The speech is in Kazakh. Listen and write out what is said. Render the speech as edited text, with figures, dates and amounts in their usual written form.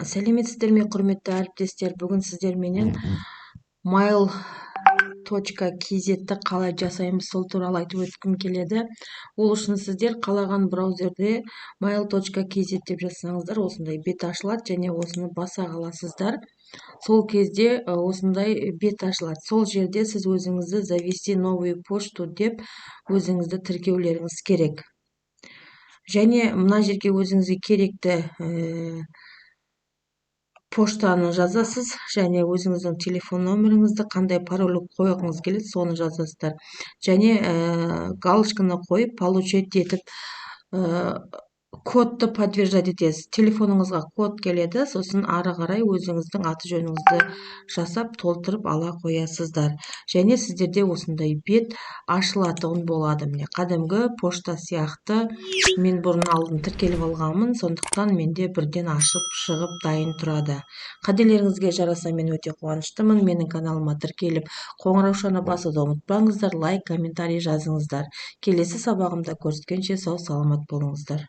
Сәлеметсіздер ме, құрметті әріптестер? Бүгін сіздерменен mail.kz-ті қалай жасаймыз сол туралы айтып өткім келеді. Ол үшін сіздер қалаған браузерде mail.kz деп жазсаңыздар, осындай бет ашылады және осыны баса қаласыздар. Сол кезде осындай бет ашылады. Сол жерде сіз өзіңізді завести новую почту деп өзіңізді тіркеулеріңіз керек. Және мына жерге өзіңізге керекті поштаны жазасыз, және өзіңіздің телефон номеріңізді, қандай пароль қойғыңыз келеді, соны жазасыздар. Және галочканы қойып, получить етіп, кодты подтверждать етесіз. Телефоныңызға код келеді, сосын ары қарай өзіңіздің аты жөніңізді жасап, толтырып ала қоясыздар. Және сіздерде осындай бет ашылатын болады. Міне, қадімгі пошта сияқты мен бұрын алдын тіркеліп алғанмын, сондықтан менде бірден ашып шығып дайын тұрады. Қателеріңізге жараса мен өте қуаныштымын. Менің каналыма тіркеліп, қоңыраушаны басуды ұмытпаңыздар, лайк, комментарий жазыңыздар. Келесі сабағымда көріскенше сау саламат болыңыздар.